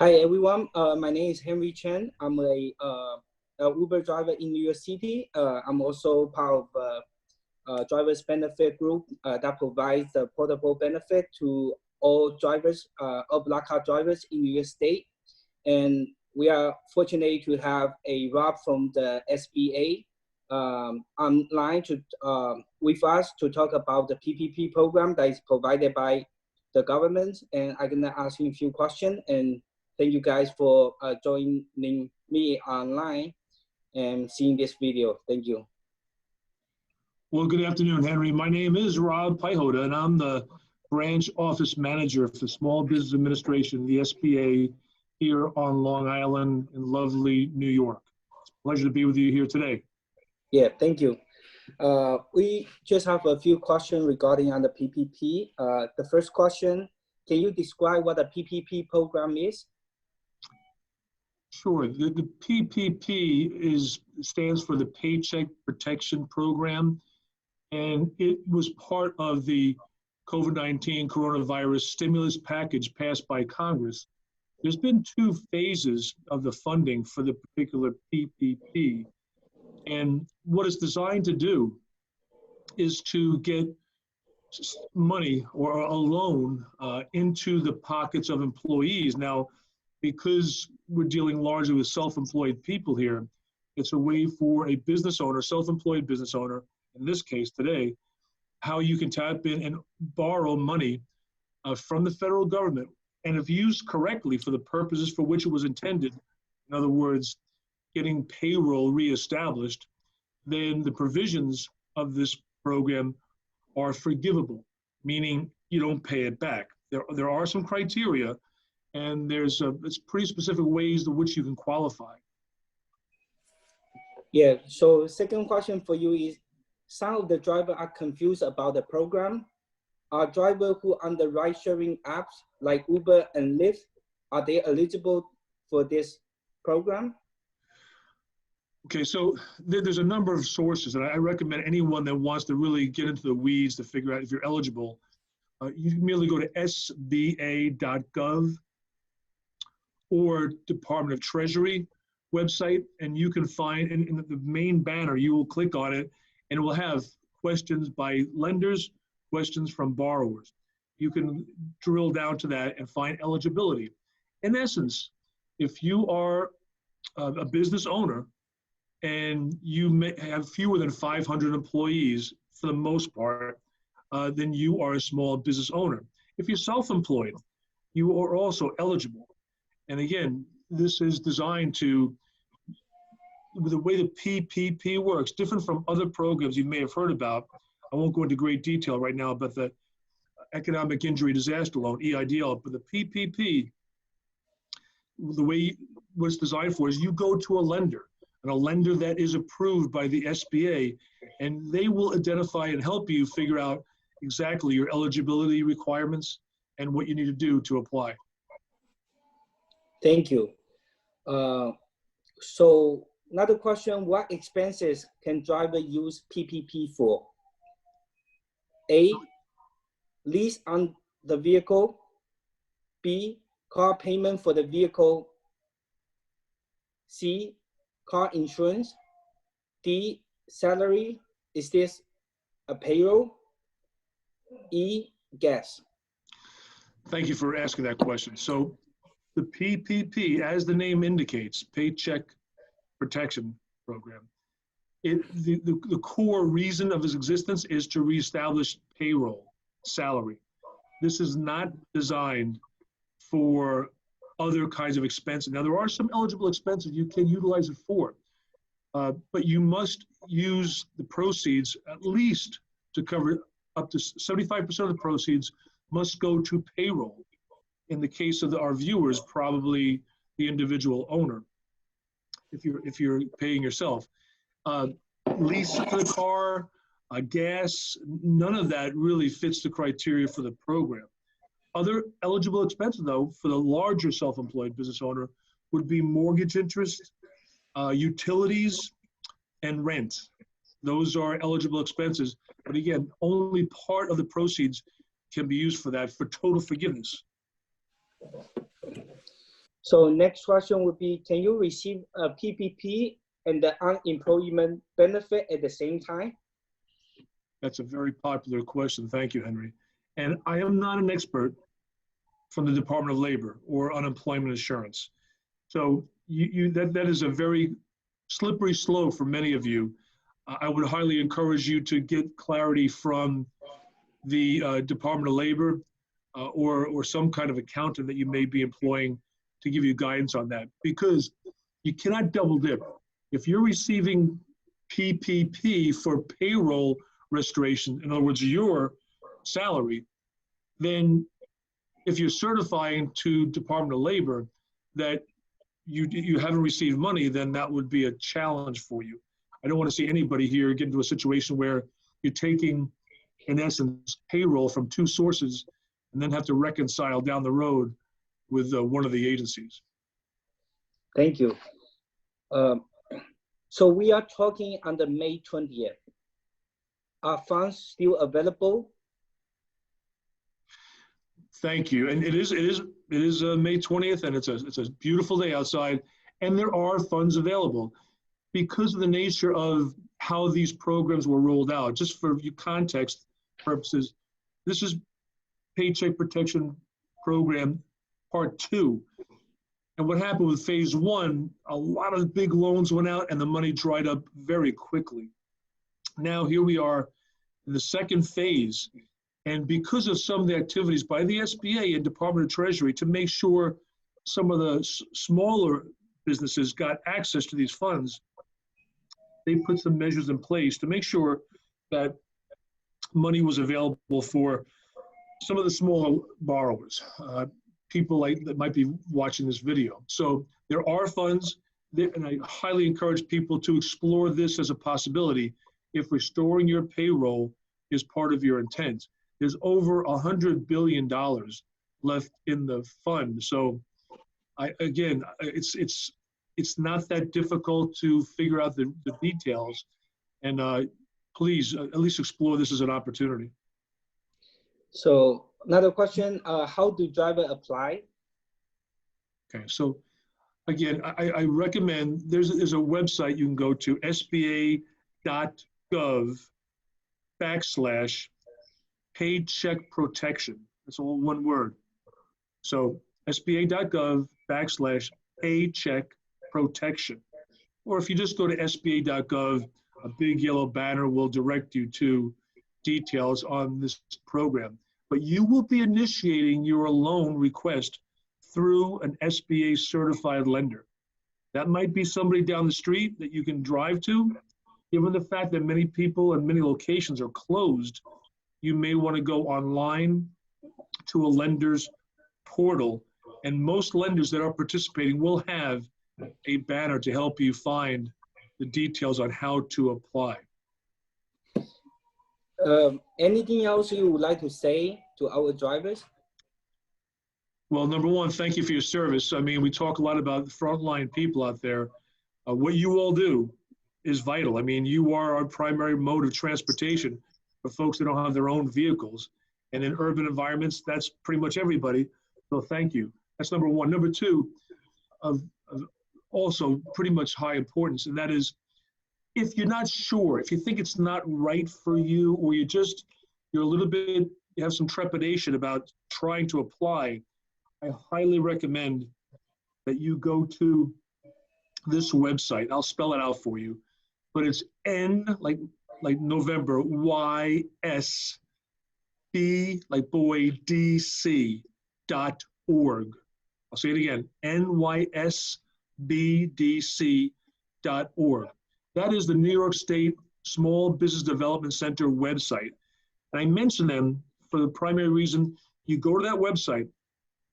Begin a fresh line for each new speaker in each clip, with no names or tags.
Hi everyone, my name is Henry Chen. I'm a Uber driver in New York City. I'm also part of a driver's benefit group that provides the portable benefit to all drivers, all black car drivers in New York State. And we are fortunate to have a Rob from the SBA online with us to talk about the PPP program that is provided by the government. And I'm gonna ask you a few questions. And thank you guys for joining me online and seeing this video. Thank you.
Well, good afternoon, Henry. My name is Rob Piechota, and I'm the branch office manager for Small Business Administration, the SBA, here on Long Island in lovely New York. It's a pleasure to be with you here today.
Yeah, thank you. We just have a few questions regarding on the PPP. The first question, can you describe what a PPP program is?
Sure. The PPP stands for the Paycheck Protection Program, and it was part of the COVID-19 coronavirus stimulus package passed by Congress. There's been two phases of the funding for the particular PPP, and what it's designed to do is to get money or a loan into the pockets of employees. Now, because we're dealing largely with self-employed people here, it's a way for a business owner, self-employed business owner, in this case today, how you can tap in and borrow money from the federal government. And if used correctly for the purposes for which it was intended, in other words, getting payroll reestablished, then the provisions of this program are forgivable, meaning you don't pay it back. There are some criteria, and it's pretty specific ways in which you can qualify.
Yeah, so second question for you is, some of the drivers are confused about the program. Are drivers who are on the ride-sharing apps like Uber and Lyft, are they eligible for this program?
Okay, so there's a number of sources, and I recommend anyone that wants to really get into the weeds to figure out if you're eligible, you can merely go to sba.gov or Department of Treasury website, and you can find in the main banner, you will click on it, and it will have questions by lenders, questions from borrowers. You can drill down to that and find eligibility. In essence, if you are a business owner and you may have fewer than 500 employees for the most part, then you are a small business owner. If you're self-employed, you are also eligible. And again, this is designed to, the way the PPP works, different from other programs you may have heard about. I won't go into great detail right now about the Economic Injury Disaster Loan, EIDL, but the PPP, the way what it's designed for is you go to a lender, and a lender that is approved by the SBA, and they will identify and help you figure out exactly your eligibility requirements and what you need to do to apply.
Thank you. So another question, what expenses can driver use PPP for? A, lease on the vehicle. B, car payment for the vehicle. C, car insurance. D, salary. Is this a payroll? E, gas.
Thank you for asking that question. So the PPP, as the name indicates, Paycheck Protection Program, the core reason of its existence is to reestablish payroll, salary. This is not designed for other kinds of expenses. Now, there are some eligible expenses you can utilize it for, but you must use the proceeds at least to cover up to 75% of the proceeds must go to payroll. In the case of our viewers, probably the individual owner, if you're paying yourself. Lease for the car, gas, none of that really fits the criteria for the program. Other eligible expenses, though, for the larger self-employed business owner would be mortgage interest, utilities, and rent. Those are eligible expenses. But again, only part of the proceeds can be used for that for total forgiveness.
So next question would be, can you receive a PPP and the unemployment benefit at the same time?
That's a very popular question. Thank you, Henry. And I am not an expert from the Department of Labor or unemployment insurance. So that is a very slippery slope for many of you. I would highly encourage you to get clarity from the Department of Labor or some kind of accountant that you may be employing to give you guidance on that, because you cannot double dip. If you're receiving PPP for payroll restoration, in other words, your salary, then if you're certifying to Department of Labor that you haven't received money, then that would be a challenge for you. I don't want to see anybody here get into a situation where you're taking, in essence, payroll from two sources and then have to reconcile down the road with one of the agencies.
Thank you. So we are talking on the May 20th. Are funds still available?
Thank you. And it is May 20th, and it's a beautiful day outside, and there are funds available because of the nature of how these programs were rolled out. Just for context purposes, this is Paycheck Protection Program Part 2. And what happened with Phase 1, a lot of big loans went out and the money dried up very quickly. Now here we are in the second phase. And because of some of the activities by the SBA and Department of Treasury to make sure some of the smaller businesses got access to these funds, they put some measures in place to make sure that money was available for some of the smaller borrowers, people that might be watching this video. So there are funds, and I highly encourage people to explore this as a possibility if restoring your payroll is part of your intent. There's over $100 billion left in the fund. So again, it's not that difficult to figure out the details. And please at least explore this as an opportunity.
So another question, how do drivers apply?
Okay, so again, I recommend, there's a website you can go to, sba.gov/paycheck protection. That's all one word. So sba.gov/paycheck protection. Or if you just go to sba.gov, a big yellow banner will direct you to details on this program. But you will be initiating your loan request through an SBA certified lender. That might be somebody down the street that you can drive to. Given the fact that many people and many locations are closed, you may want to go online to a lender's portal, and most lenders that are participating will have a banner to help you find the details on how to apply.
Anything else you would like to say to our drivers?
Well, number one, thank you for your service. I mean, we talk a lot about frontline people out there. What you all do is vital. I mean, you are our primary mode of transportation for folks that don't have their own vehicles. And in urban environments, that's pretty much everybody. So thank you. That's number one. Number two, of also pretty much high importance, and that is, if you're not sure, if you think it's not right for you, or you're a little bit, you have some trepidation about trying to apply, I highly recommend that you go to this website. I'll spell it out for you, but it's N like November, YS, B like boy, DC.org. I'll say it again, NYSBDC.org. That is the New York State Small Business Development Center website. And I mention them for the primary reason, you go to that website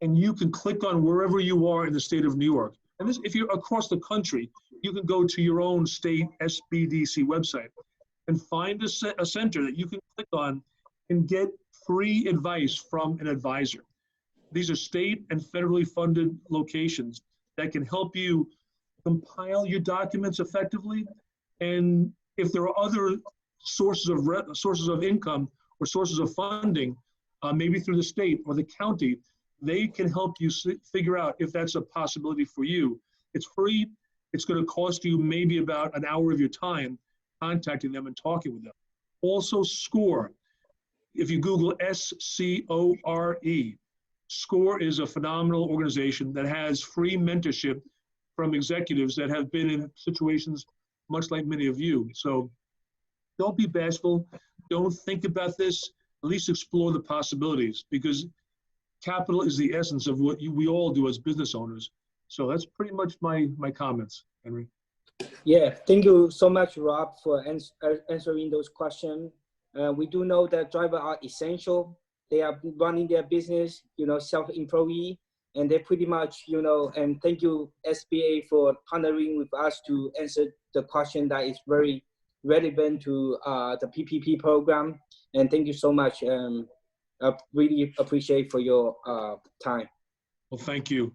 and you can click on wherever you are in the state of New York. And this, if you're across the country, you can go to your own state SBDC website and find a center that you can click on and get free advice from an advisor. These are state and federally funded locations that can help you compile your documents effectively. And if there are other sources of income or sources of funding, maybe through the state or the county, they can help you figure out if that's a possibility for you. It's free. It's going to cost you maybe about an hour of your time contacting them and talking with them. Also, SCORE. If you Google SCORE, SCORE is a phenomenal organization that has free mentorship from executives that have been in situations much like many of you. So don't be bashful. Don't think about this. At least explore the possibilities, because capital is the essence of what we all do as business owners. So that's pretty much my comments, Henry.
Yeah, thank you so much, Rob, for answering those questions. We do know that drivers are essential. They are running their business, self-employee, and they pretty much, and thank you, SBA, for partnering with us to answer the question that is very relevant to the PPP program. And thank you so much. I really appreciate for your time.
Well, thank you.